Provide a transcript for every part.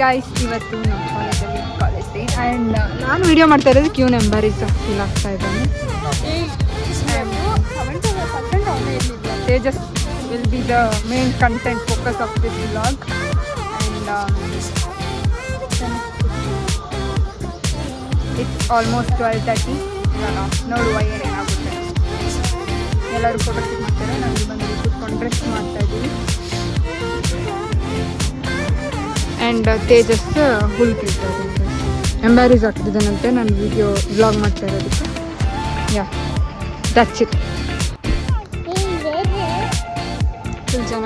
Guys, ಇವತ್ತು ನಮ್ಮ ಕಾಲೇಜಲ್ಲಿ ಕಾಲೇಜ್ ಡೇ ಆ್ಯಂಡ್ ನಾನು ವಿಡಿಯೋ ಮಾಡ್ತಾ ಇರೋದು ಕ್ಯೂ ನಂಬರ್ ಇಸ್ ಫೀಲ್ ಆಗ್ತಾ ಇದ್ದಾನೆ. Tejas will be the main content focus of this vlog and it's almost 12:30. ನೋಡುವ ಏನೇನಾಗುತ್ತೆ. ಎಲ್ಲರೂ ಫೋಟೋ ಕ್ಲಿಕ್ ಮಾಡ್ತಾರೆ. ನಾನು ಬಂದು ಕೂತ್ಕೊಂಡು ಡ್ರೆಸ್ ಮಾಡ್ತಾ ಇದ್ದೀನಿ ಆ್ಯಂಡ್ ತೇಜಸ್ ಹುಲ್ ಕಿಳ್ತಾರೆ. ಎಂಬ್ಯಾರೇಜ್ ಆಗ್ತಿದ್ದಾನಂತೆ ನಾನು ವಿಡಿಯೋ ವ್ಲಾಗ್ ಮಾಡ್ತಾ ಇರೋದಕ್ಕೆ. Yeah that's it. ಫುಲ್ ಜನ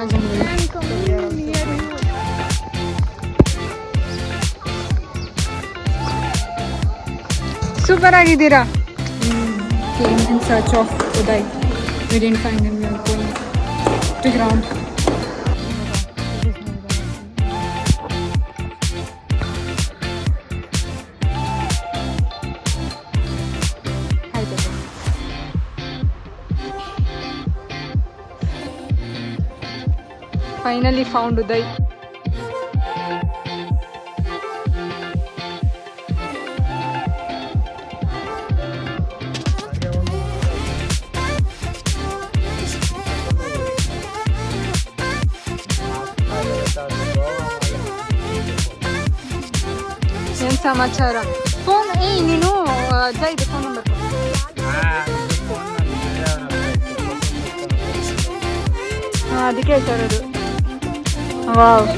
ಸೂಪರ್ ಆಗಿದ್ದೀರಾ. came in search of Uday. We didn't find him. We are going to ground. Finally found Uday. ಏನು ಸಮಾಚಾರ? ಫೋನ್ ನೀನು ಅಜ್ಜ ಇದೆ ಫೋನ್ ನಂಬರ್ ಅದಕ್ಕೆ ಹೇಳ್ತಾ ಇರೋದು. ವಾವ್,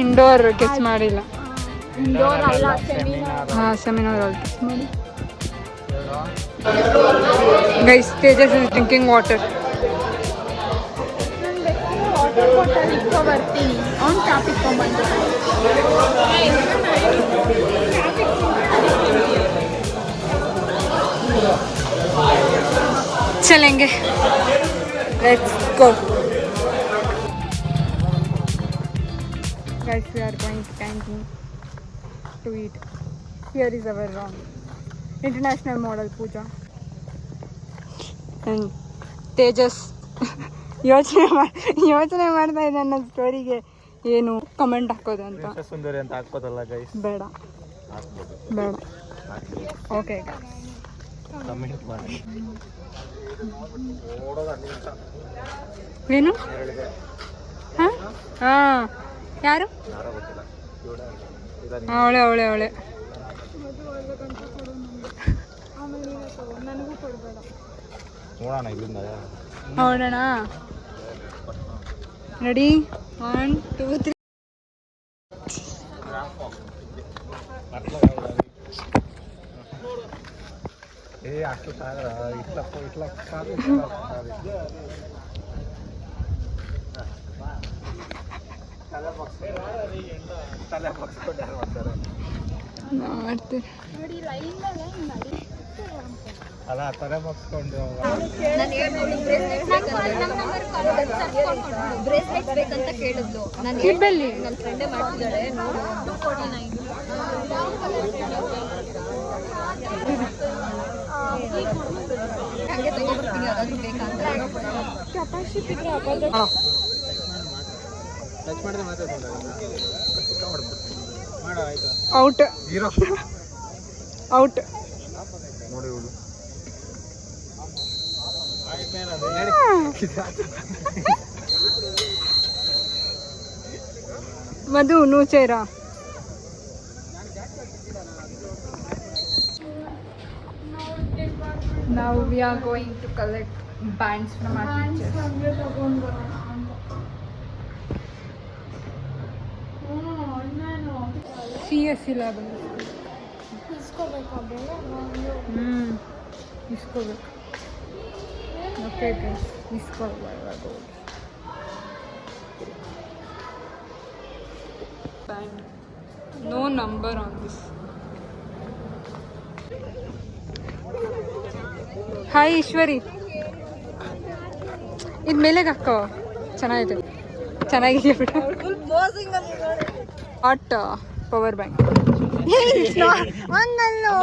ಇಂಡೋರ್ ಗೆಸ್ ಮಾಡಿಲ್ಲ. ಹಾಂ, ಸೆಮಿನಾರ್ ಅಲ್ಲಿ ಗೆಸ್ ಮಾಡಿ. Guys, Tejas is drinking water. ಬರ್ತೀನಿ ಅವ್ನು ಕ್ಯಾಪ್ ಇಟ್ಕೊಂಡ್ಬಂದು चलेंगे. Let's go. Guys, we are going to canteen to eat. Here is our international model Pooja. And Tejas ಯೋಚನೆ ಮಾಡ್ತಾ ಇದ್ದೆ ನನ್ನ ಸ್ಟೋರಿಗೆ ಏನು ಕಮೆಂಟ್ ಹಾಕೋದು ಅಂತ. ಸುಂದರಿ ಅಂತ ಹಾಕೋದಲ್ಲ ಗೈಸ್, ಬೇಡ ಬೇಡ. ಓಕೆ ಗೈಸ್, ಕಮೆಂಟ್ ಮಾಡಿ. ಏನು? ಹಾಂ ಹಾಂ, ಯಾರು? ಅವಳೆ ಅವಳೆ ಅವಳೆ ನೋಡೋಣ. ರೆಡಿ? 1 2 3. ಅಲ್ಲ ತಲೆ ಬಗ್ಸ್ಕೊಂಡು ಬ್ರೇಸ್ಲೆಟ್ ಬೇಕಂತ ಕೇಳಿದ್ಲು. ನನ್ನ ಫ್ರೆಂಡೇ ಮಾಡ್ತಿದ್ದಾಳೆ. ಹಂಗೆ ತಗೋಬರ್ತೀನಿ, ಅದಾದ್ರೂ ಬೇಕಂತ. Out out. ಮಧು ನೂಚೇರಾ. Now we are going to collect bands from our teachers. CSC lab. ಇಸ್ಕೋಬೇಕು. ಓಕೆ ಗೈಸ್, ಇಸ್ಕೋಬೇಕು. Band. No number on this. Hi Eshwari, ಇದು ಮೇಲೆಗೆ ಹಾಕೋ. ಚೆನ್ನಾಗಿದೆ, ಚೆನ್ನಾಗಿದೆ ಬಿಡು. Hot power bank. ಹಂಗಲ್ಲೋ,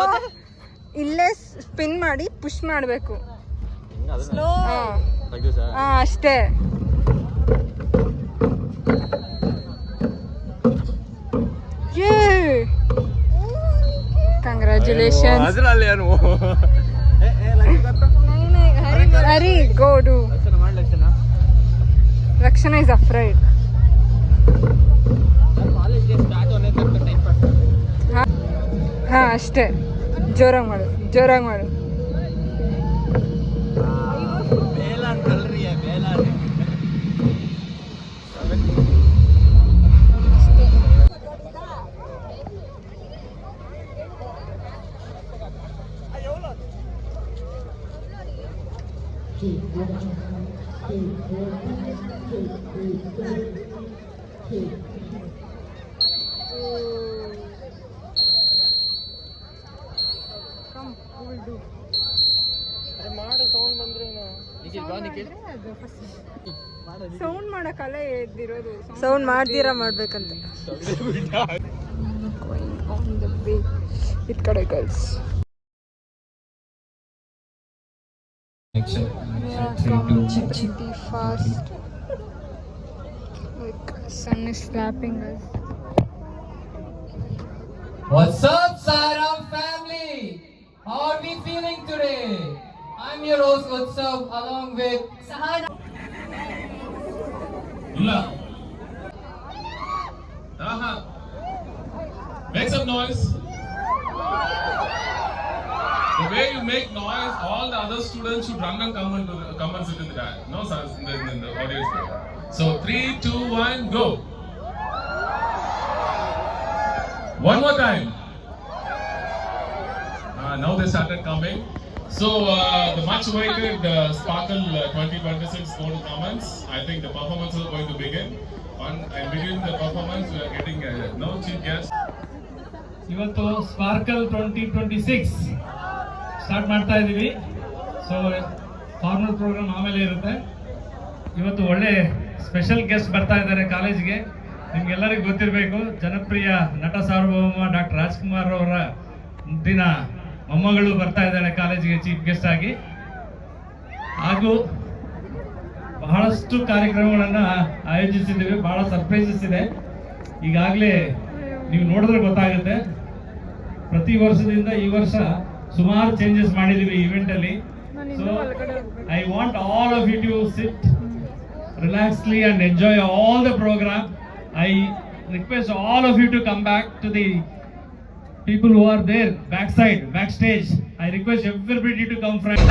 ಇಲ್ಲೇ ಸ್ಪಿನ್ ಮಾಡಿ ಪುಷ್ ಮಾಡಬೇಕು. ಸ್ಲೋ ಅಷ್ಟೇ. ಕಂಗ್ರ್ಯಾಚುಲೇಷನ್. ಅದ್ರಲ್ಲಿ ಏನು ಹರಿ ಗೋ ಡು. ರಕ್ಷಣಾ ಇಸ್ ಅಫ್ರೈಡ್. ಹಾ ಅಷ್ಟೇ. ಜೋರಾಗಿ ಮಾಡು, ಜೋರಾಗಿ ಮಾಡು. ಮಾಡು ಸೌಂಡ್ ಬಂದ್ರೆ ಸೌಂಡ್ ಮಾಡಕ್ಕಲ್ಲ ಎದ್ದಿರೋದು. ಸೌಂಡ್ ಮಾಡ್ದಿರಾ ಮಾಡ್ಬೇಕಂತ. ಇದ್ ಕಡೆ girls. Fast. Like sun is slapping us. What's up, Saram family? How are we feeling today? I'm your host Utsav along with Sahana. Illa. Aha. Make some noise. The way you make noise, all the other students should run and come and sit in the back. No, sir, in the audience there. So 3, 2, 1, go. One more time. Now they started coming. So the much awaited Sparkle 2026 go to comments. I think the performances are going to begin. And begin the performance, we are getting no chief guest. ಇವತ್ತು sparkle 2026 start ಮಾಡ್ತಾ ಇದ್ದೀವಿ. So formal program ಆಮೇಲೆ ಇರುತ್ತೆ. ಇವತ್ತು ಒಳ್ಳೆ special guest ಬರ್ತಾ ಇದ್ದಾರೆ ಕಾಲೇಜ್ಗೆ. ನಿಮ್ಗೆಲ್ಲರಿಗೂ ಗೊತ್ತಿರಬೇಕು, ಜನಪ್ರಿಯ ನಟ ಸಾರ್ವಭೌಮ ಡಾಕ್ಟರ್ ರಾಜ್ಕುಮಾರ್ ಅವರ ದಿನ ಮೊಮ್ಮಗಳು ಬರ್ತಾ ಇದ್ದಾಳೆ ಕಾಲೇಜಿಗೆ ಚೀಫ್ ಗೆಸ್ಟ್ ಆಗಿ. ಹಾಗೂ ಬಹಳಷ್ಟು ಕಾರ್ಯಕ್ರಮಗಳನ್ನು ಆಯೋಜಿಸಿದ್ದೀವಿ. ಬಹಳ ಸರ್ಪ್ರೈಸಸ್ ಇದೆ. ಈಗಾಗಲೇ ನೀವು ನೋಡಿದ್ರೆ ಗೊತ್ತಾಗುತ್ತೆ. ಪ್ರತಿ ವರ್ಷದಿಂದ ಈ ವರ್ಷ ಸುಮಾರು ಚೇಂಜಸ್ ಮಾಡಿದ್ದೀವಿ ಈವೆಂಟ್ ಅಲ್ಲಿ. So I want all of you to sit relaxedly and enjoy all the program. I request all of you to come back to the people who are there back stage. I request everybody to come from.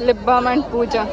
Lip balm and puja.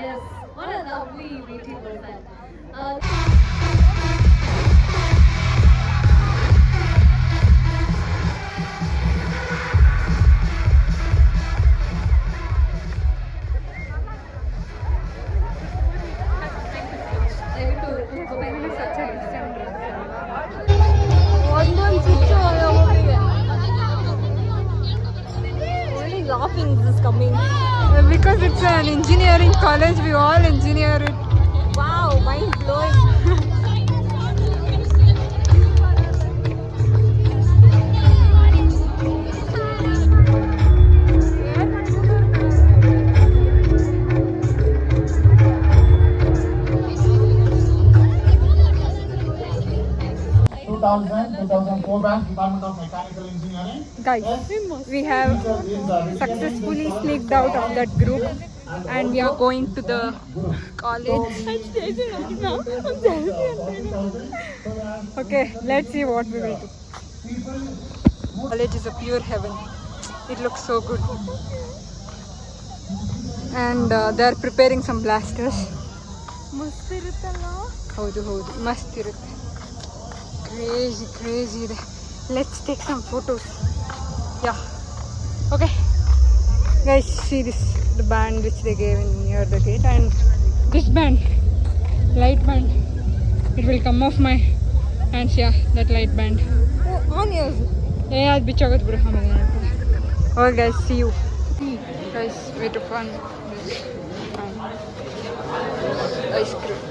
Yes, what a lovely meeting was that. Only laughing is coming. Because it's an engineering college, we all engineer it. Wow, mind blowing. batch, Department of Mechanical Engineering. Guys, we have successfully sneaked out of that group and we are going to the college. Okay, let's see what we will do. College is a pure heaven. It looks so good. And they are preparing some blasters. ಹೌದು ಹೌದು ಮಸ್ತ್ ಇರುತ್ತೆ. Crazy ಇದೆ. Let's take some photos. Yeah. Okay. Guys, see this, the band which they gave in near the gate, and this band, light band, it will come off my hands. Yeah, that light band. Oh, on yours. Yeah, ಅದು ಬಿಚ್ಚಾಗೋದು ಬಿಡು ಆಮೇಲೆ ನೋಡ್ತೀನಿ. Okay guys, see you. Guys, wait to fun. Ice cream.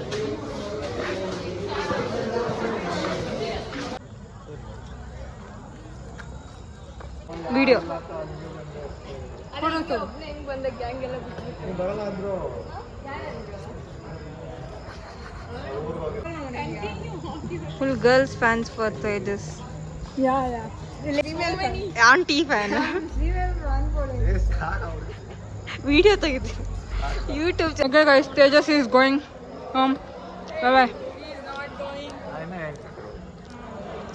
Video full girls fans for Tejas. Anti fan. Video ತೆಗಿತೀನಿ YouTube channel. Guys, Tejas is going home. Bye bye.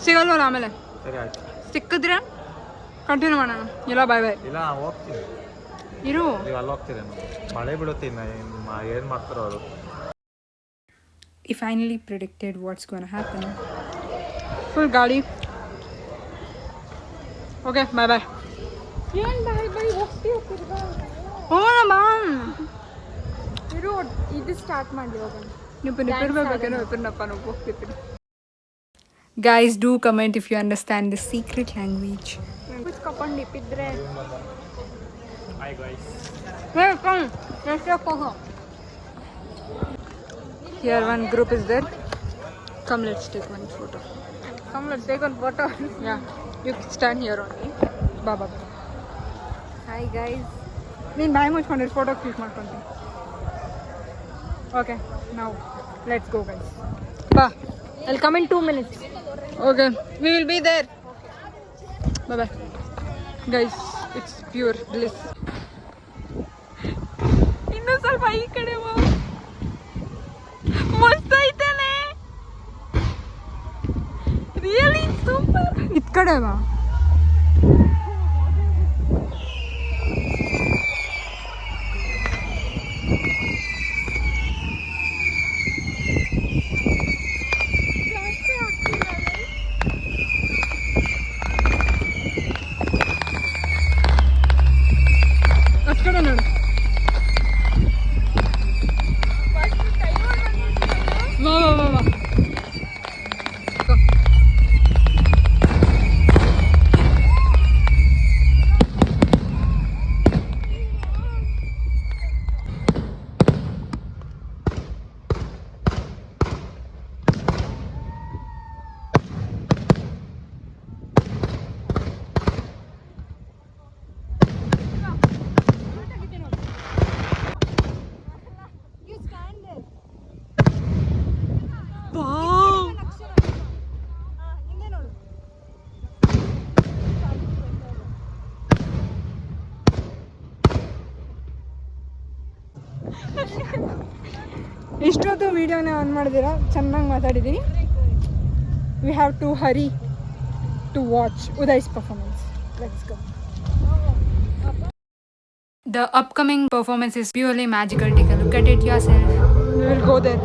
ಸಿಗಲ್ವಲ್ಲ ಆಮೇಲೆ? ಸಿಕ್ಕಿದ್ರೆ continue ಮಾಡೋಣ. ಇಲ್ಲ ಬಾಯ್ ಬಾಯ್. ಇಲ್ಲ ಹೋಗ್ತೀನಿ ಇರು. ನೀವು ಅಲ್ಲಿ ಹೋಗ್ತೀರೇನು? ಮಳೆ ಬೀಳುತ್ತೀನಿ, ಏನು ಮಾಡ್ತಾರೋ ಅವರು. He finally predicted what's going to happen. Full ಗಾಡಿ. Okay, bye bye. ಏನು ಬಾಯ್ ಬಾಯ್ ಹೋಗ್ತೀವಿ ತಿರ್ಗಾ? ಹೋಗೋಣ ಬಾ. ಇರು, ಇದು ಸ್ಟಾರ್ಟ್ ಮಾಡಿ ಹೋಗೋಣ. ನೀವು ನಿಪ್ಪಿರ್ಬೇಕೇನೋ ಇಬ್ಬರನ್ನಪ್ಪ ನಾವು ಹೋಗ್ತಿರ್ತೀನಿ. Guys, do comment if you understand the secret language. ಕುತ್ಕೊಂಡು ನಿಪ್ಪಿದ್ರೆ. Hi guys. Hey, come. Let's take a photo. Here one group is there. Come, let's take one photo. Come, let's take one photo. Yeah, you stand here only. Baba. Hi guys. ನೀನು ಬಾಯ್ ಮುಚ್ಕೊಂಡಿರಿ, photo click ಮಾಡ್ಕೊಂತೀನಿ. Okay, now let's go guys. Bye. I'll come in 2 minutes. Okay, we will be there. Bye bye. Guys, it's pure bliss. ಇನ್ನೂ ಸ್ವಲ್ಪ ಈ ಕಡೆ ಬಾ. ಮಸ್ತ್ ಐತೇನೆ, ರಿಯಲಿ ಸೂಪರ್. ಇತ್ ಕಡೆ ಬಾ. ಅತ್ ಕಡೆ ನೋಡು. Va. ಇಷ್ಟೊತ್ತು ವೀಡಿಯೋನ ಆನ್ ಮಾಡಿದಿರಾ, ಚೆನ್ನಾಗಿ ಮಾತಾಡಿದ್ದೀನಿ. We have to hurry to watch Uday's performance. Let's go. The upcoming performance is purely magical. Take a look at it yourself. We will go there.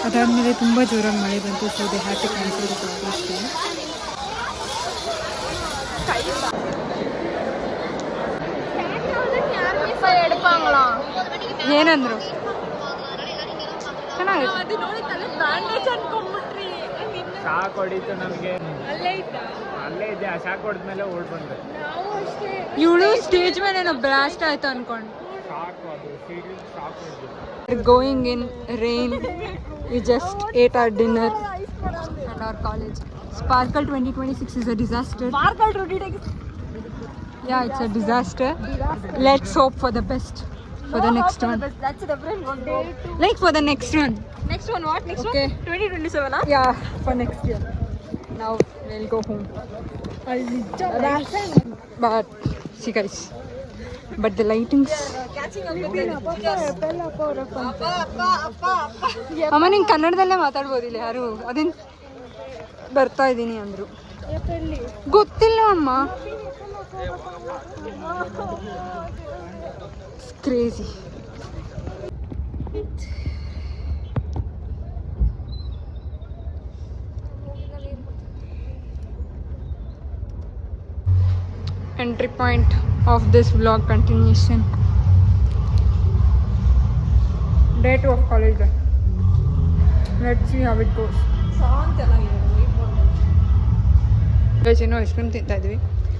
ಅದಾದಮೇಲೆ ತುಂಬ ಜೋರಾಗಿ ಮಳೆ ಬಂತು. So they had to cancel the programme. ಏನಂದ್ರು ಚೆನ್ನಾಗಿತ್ತು. Shock ಹೊಡೀತು ನಮಗೆ. ಅಲ್ಲೇ ಇದೆ, ಆ ಶಾಕ್ ಹೊಡೆದ್ಮೇಲೆ ಓಡ್ ಬಂದೆ. ಇವಳು ಸ್ಟೇಜ್ ಮೇಲೆ ಏನೋ ಬ್ಲಾಸ್ಟ್ ಆಯ್ತು ಅನ್ಕೊಂಡು. Going in rain, we just ate our dinner at our college. Sparkle 2026 is a disaster. Sparkle 2026. Yeah, it's a disaster. Let's hope for the best for the next one. That's a different one. Like for the next one. Next one, what? Next Okay. one? 2027, huh? Yeah, for next year. Now we'll go home. But see guys, but the lightings. Catching up with it. ಅಮ್ಮ ನಿಂಗೆ ಕನ್ನಡದಲ್ಲೇ ಮಾತಾಡ್ಬೋದಿಲ್ಲ ಯಾರು ಅದೇನು ಬರ್ತಾ ಇದ್ದೀನಿ ಅಂದರು. ಗೊತ್ತಿಲ್ಲ ಅಮ್ಮ. Crazy. Entry point of this vlog continuation. Day 2 of college. Let's see how it goes. Guys ಏನೋ ಐಸ್ ಕ್ರೀಮ್ ತಿಂತಾ ಇದ್ವಿ.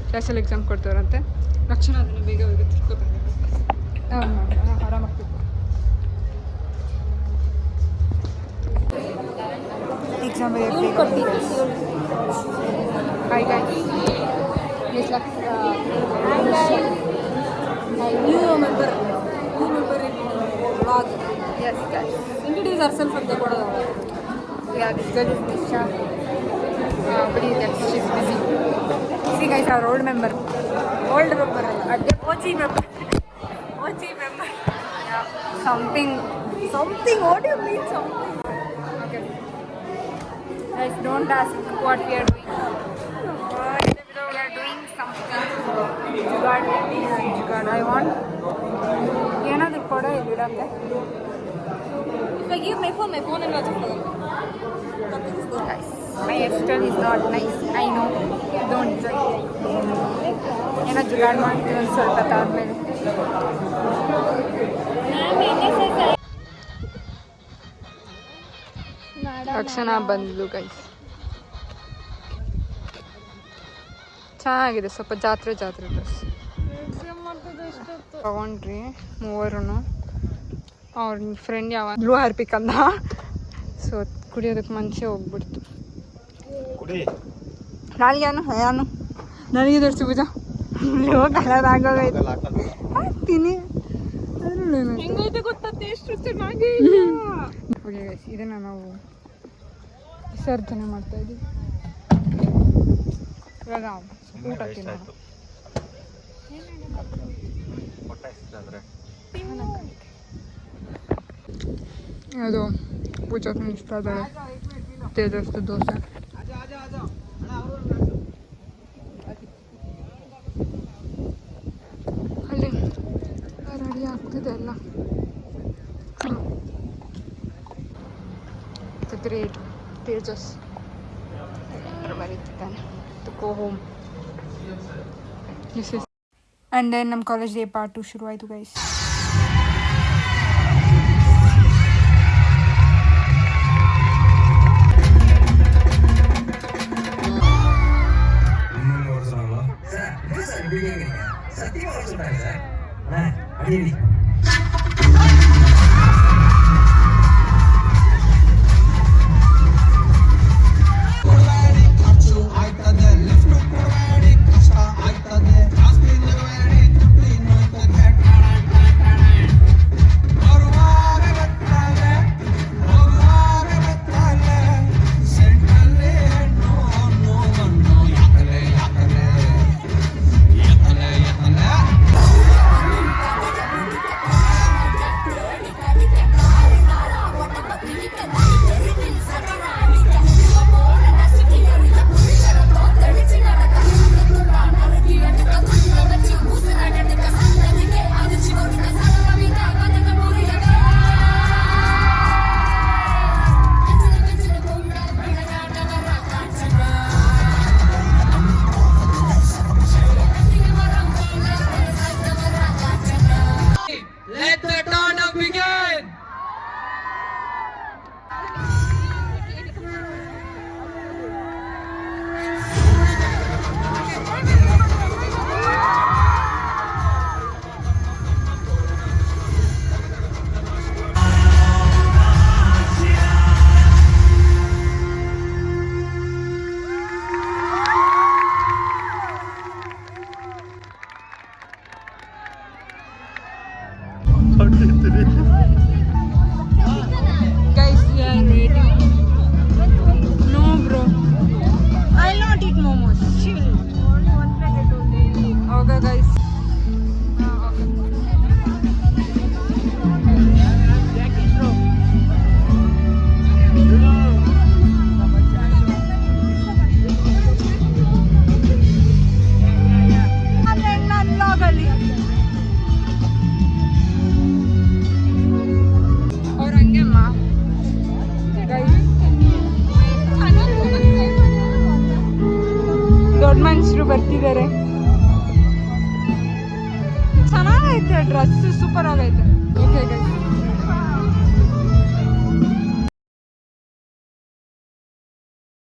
ಕ್ಲಾಸಲ್ಲಿ ಎಕ್ಸಾಮ್ ಕೊಡ್ತಾರಂತೆ. ರಕ್ಷಣ ಅದನ್ನು ಬೇಗ ಬೇಗ ತಿಳ್ಕೊತಾರೆ. ಆರಾಮಾಗ್ತಿತ್ತು. Exam hi guys. New member in vlog. Yes guys. Introduce yourself ಅಂತ ಕೊಡೋದು. Yeah, this girl is Nisha. But she's busy. See guys, our old member. Old member ಅಲ್ಲ. OG member. OG member. Yeah, something. Something. What do you mean something? Okay. Guys, don't ask what we are doing. We are doing something. Jugaad. I want. ಏನಾದರೂ ಕೊಡ ಇಲ್ಲಿಡಂತೆ. If I give my phone will not work. Guys, my hairstyle is not nice. I know. Don't judge. ಏನೋ ಜುಗಾಡ್ ಮಾಡ್ತೀವಿ ಒಂದು ಸ್ವಲ್ಪ ತಾದ್ಮೇಲೆ. ರಕ್ಷಣಾ ಬಂದ್ಲು guys. ಚೆನ್ನಾಗಿದೆ, ಸ್ವಲ್ಪ ಜಾತ್ರೆ ಡ್ರೆಸ್ ತಗೊಂಡ್ರಿ ಮೂವರು. ಅವ್ರ ಫ್ರೆಂಡ್ ಯಾವಾಗಲೂ ಹಾರ್ಪಿಕ್ ಅಂದ. ಸೊ ಕುಡಿಯೋದಕ್ಕೆ ಮನುಷ್ಯ ಹೋಗ್ಬಿಡ್ತು. ನಾಲ್ಗೆನು ಯಾನು ನನಗೆ ತೋರಿಸಿ ಪೂಜಾ ಕಲರ್ ಆಗೋಗೈತೆ. ಹಾಕ್ತೀನಿ ಹೆಂಗೈತೆ ಗೊತ್ತಾ? ಟೇಸ್ಟ್ ಚೆನ್ನಾಗಿ. ಓಕೆ ಗೈಸ್, ಇದನ್ನು ನಾವು ವಿಸರ್ಜನೆ ಮಾಡ್ತಾ ಇದ್ದೀವಿ. ಇವಾಗ ಊಟ ತಿನ್ನೋಣ. ಅದು ಪೂಜಾ ತಿನ್ನಿಸ್ತಾ ಇದ್ದಾಳೆ. ತೇಜಸ್ದು ದೋಸೆ. ಅಲ್ಲಿ ರೆಡಿ ಆಗ್ತಿದೆ ಎಲ್ಲ. ಗ್ರೇಟ್ ತೇಜಸ್ ಬರೀತಿದ್ದಾನೆ to go home. This is and then ನಮ್ಮ ಕಾಲೇಜ್ ಡೇ ಪಾರ್ಟ್ 2 ಶುರು ಆಯಿತು ಗೈಸ್. ದೊಡ್ಡ ಮನುಷ್ಯರು ಬರ್ತಿದ್ದಾರೆ. ಚೆನ್ನಾಗೈತೆ ಡ್ರೆಸ್, ಸೂಪರ್ ಆಗೈತೆ. Okay guys